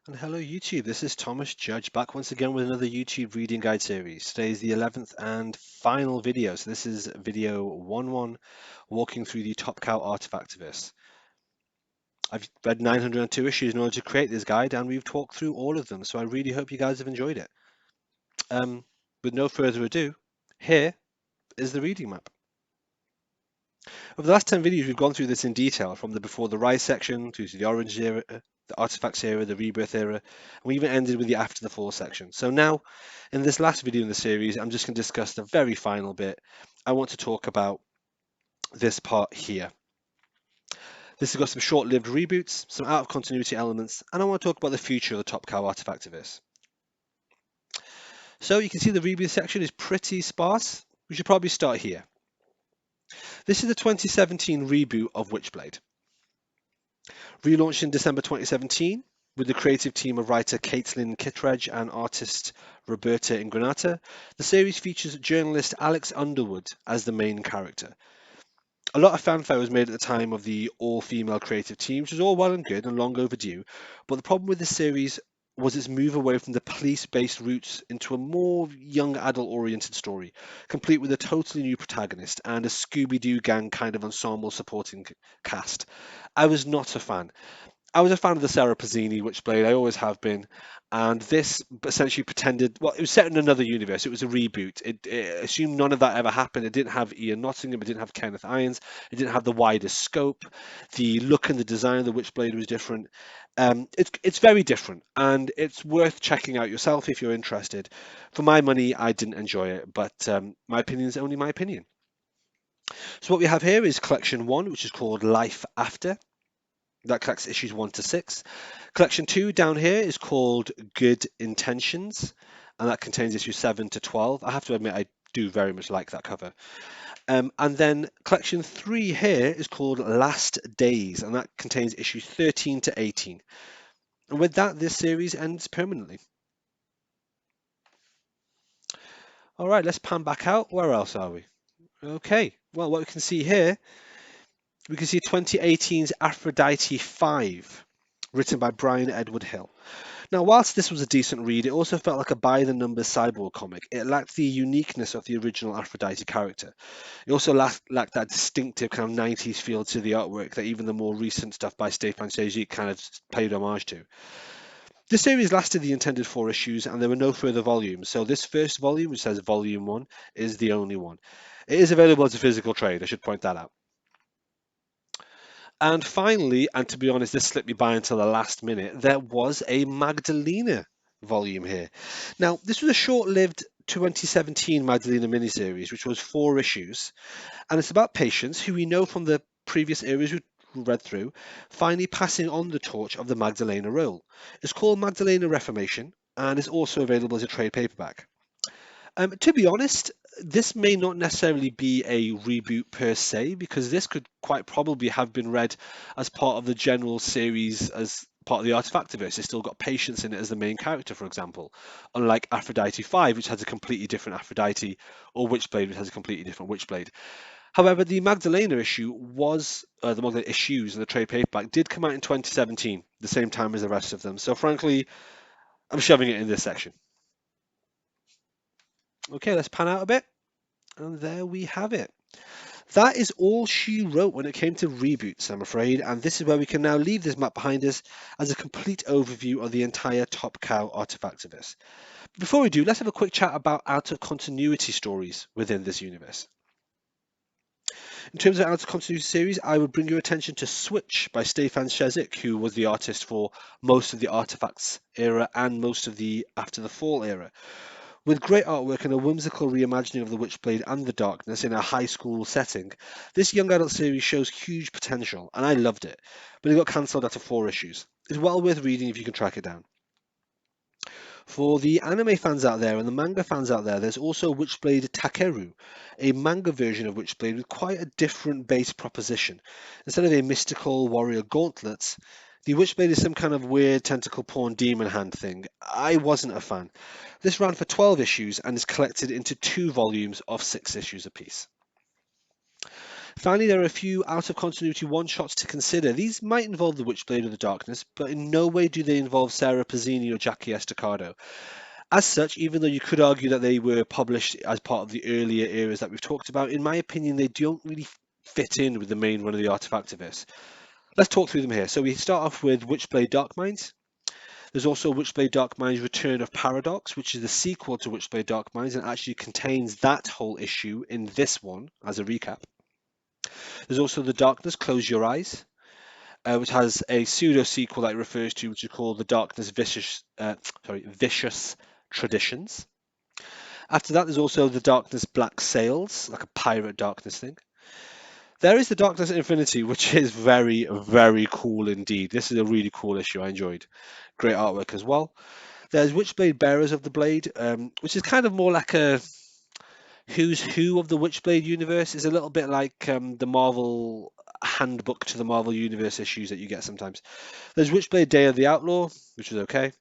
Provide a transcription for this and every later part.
And hello YouTube, this is Thomas Judge back once again with another YouTube reading guide series. Today is the 11th and final video. So this is video 1-1, walking through the Top Cow Artifactiverse. I've read 902 issues in order to create this guide and we've talked through all of them. So I really hope you guys have enjoyed it. With no further ado, here is the reading map. Over the last 10 videos, we've gone through this in detail, from the Before the Rise section to the Orange era, the Artifacts era, the Rebirth era, and we even ended with the After the Fall section. So now, in this last video in the series, I'm just going to discuss the very final bit. I want to talk about this part here. This has got some short-lived reboots, some out-of-continuity elements, and I want to talk about the future of the Top Cow Artifactiverse. So you can see the reboot section is pretty sparse. We should probably start here. This is the 2017 reboot of Witchblade. Relaunched in December 2017 with the creative team of writer Caitlin Kittredge and artist Roberta Ingranata, the series features journalist Alex Underwood as the main character. A lot of fanfare was made at the time of the all-female creative team, which was all well and good and long overdue, but the problem with this series was its move away from the police-based roots into a more young adult-oriented story, complete with a totally new protagonist and a Scooby-Doo gang kind of ensemble supporting cast. I was not a fan. I was a fan of the Sarah Pazzini Witchblade. I always have been, and this essentially pretended. Well, it was set in another universe. It was a reboot. It assumed none of that ever happened. It didn't have Ian Nottingham. It didn't have Kenneth Irons. It didn't have the wider scope. The look and the design of the Witchblade was different. It's very different, and it's worth checking out yourself if you're interested. For my money, I didn't enjoy it, but my opinion is only my opinion. So what we have here is collection 1, which is called Life After. That collects issues 1 to 6. Collection 2 down here is called Good Intentions, and that contains issues 7 to 12. I have to admit, I do very much like that cover. And then collection 3 here is called Last Days, and that contains issues 13 to 18. And with that, this series ends permanently. All right, let's pan back out. Where else are we? Okay, well, what we can see here, we can see 2018's Aphrodite 5, written by Brian Edward Hill. Now, whilst this was a decent read, it also felt like a by-the-numbers cyborg comic. It lacked the uniqueness of the original Aphrodite character. It also lacked that distinctive kind of 90s feel to the artwork that even the more recent stuff by Stefan Sejic kind of paid homage to. This series lasted the intended 4 issues, and there were no further volumes, so this first volume, which says Volume 1, is the only one. It is available as a physical trade, I should point that out. And finally, and to be honest, this slipped me by until the last minute, there was a Magdalena volume here. Now, this was a short-lived 2017 Magdalena miniseries, which was 4 issues, and it's about Patience, who we know from the previous eras we read through, finally passing on the torch of the Magdalena role. It's called Magdalena Reformation, and is also available as a trade paperback. To be honest, this may not necessarily be a reboot per se, because this could quite probably have been read as part of the general series as part of the Artifactiverse. It's still got Patience in it as the main character, for example, unlike Aphrodite 5, which has a completely different Aphrodite, or Witchblade, which has a completely different Witchblade. However, the Magdalena issue was, the Magdalena issues in the trade paperback did come out in 2017, the same time as the rest of them. So frankly, I'm shoving it in this section. Okay, let's pan out a bit. And there we have it. That is all she wrote when it came to reboots, I'm afraid, and this is where we can now leave this map behind us as a complete overview of the entire Top Cow Artifactiverse. Before we do, let's have a quick chat about out-of-continuity stories within this universe. In terms of out-of-continuity series, I would bring your attention to Switch by Stefan Sejic, who was the artist for most of the Artifacts era and most of the After the Fall era. With great artwork and a whimsical reimagining of the Witchblade and the Darkness in a high school setting, this young adult series shows huge potential, and I loved it, but it got cancelled after 4 issues. It's well worth reading if you can track it down. For the anime fans out there and the manga fans out there, there's also Witchblade Takeru, a manga version of Witchblade with quite a different base proposition. Instead of a mystical warrior gauntlet, the Witchblade is some kind of weird tentacle porn demon hand thing. I wasn't a fan. This ran for 12 issues and is collected into 2 volumes of 6 issues apiece. Finally, there are a few out-of-continuity one-shots to consider. These might involve the Witchblade of the Darkness, but in no way do they involve Sarah Pazzini or Jackie Estacado. As such, even though you could argue that they were published as part of the earlier eras that we've talked about, in my opinion, they don't really fit in with the main run of the Artifactiverse. Let's talk through them here. So we start off with Witchblade Dark Minds. There's also Witchblade Dark Minds Return of Paradox, which is the sequel to Witchblade Dark Minds and actually contains that whole issue in this one as a recap. There's also The Darkness Close Your Eyes, which has a pseudo sequel that it refers to, which is called The Darkness Vicious Traditions. After that, there's also The Darkness Black Sails, like a pirate darkness thing. There is The Darkness Infinity, which is very, very cool indeed. This is a really cool issue. I enjoyed. Great artwork as well. There's Witchblade Bearers of the Blade, which is kind of more like a who's who of the Witchblade universe. It's a little bit like the Marvel handbook to the Marvel universe issues that you get sometimes. There's Witchblade Day of the Outlaw, which is okay.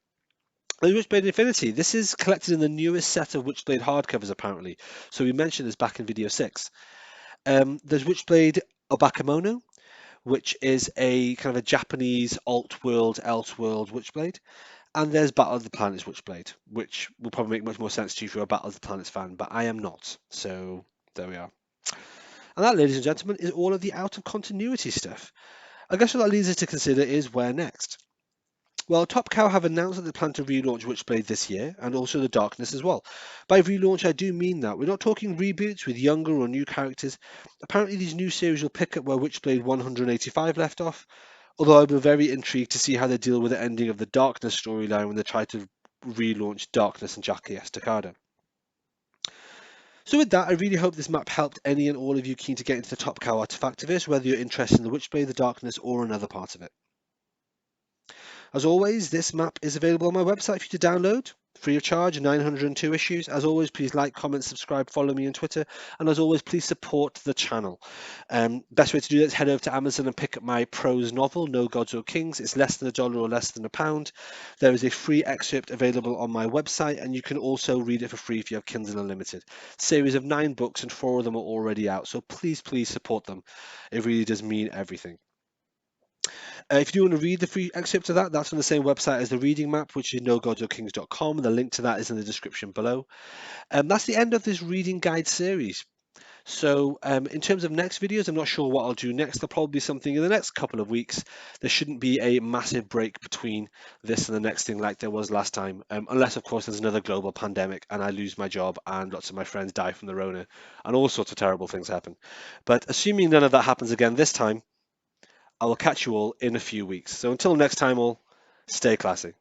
There's Witchblade Infinity. This is collected in the newest set of Witchblade hardcovers, apparently. So we mentioned this back in video 6. There's Witchblade Obakemono, which is a kind of a Japanese alt-world, Elseworld Witchblade. And there's Battle of the Planets Witchblade, which will probably make much more sense to you if you're a Battle of the Planets fan, but I am not. So there we are. And that, ladies and gentlemen, is all of the out-of-continuity stuff. I guess what that leads us to consider is where next. Well, Top Cow have announced that they plan to relaunch Witchblade this year, and also The Darkness as well. By relaunch, I do mean that. We're not talking reboots with younger or new characters. Apparently, these new series will pick up where Witchblade 185 left off, although I've been very intrigued to see how they deal with the ending of the Darkness storyline when they try to relaunch Darkness and Jackie Estacado. So with that, I really hope this map helped any and all of you keen to get into the Top Cow Artifactiverse, whether you're interested in the Witchblade, the Darkness, or another part of it. As always, this map is available on my website for you to download, free of charge, 902 issues. As always, please like, comment, subscribe, follow me on Twitter, and as always, please support the channel. Best way to do that is head over to Amazon and pick up my prose novel, No Gods or Kings. It's less than $1 or less than £1. There is a free excerpt available on my website, and you can also read it for free if you have Kindle Unlimited. Series of 9 books, and 4 of them are already out, so please, please support them. It really does mean everything. If you want to read the free excerpt of that, that's on the same website as the reading map, which is nogodsorkings.com. The link to that is in the description below. That's the end of this reading guide series. So in terms of next videos, I'm not sure what I'll do next. There'll probably be something in the next couple of weeks. There shouldn't be a massive break between this and the next thing like there was last time, unless, of course, there's another global pandemic and I lose my job and lots of my friends die from the Rona and all sorts of terrible things happen. But assuming none of that happens again this time, I will catch you all in a few weeks. So until next time, all, stay classy.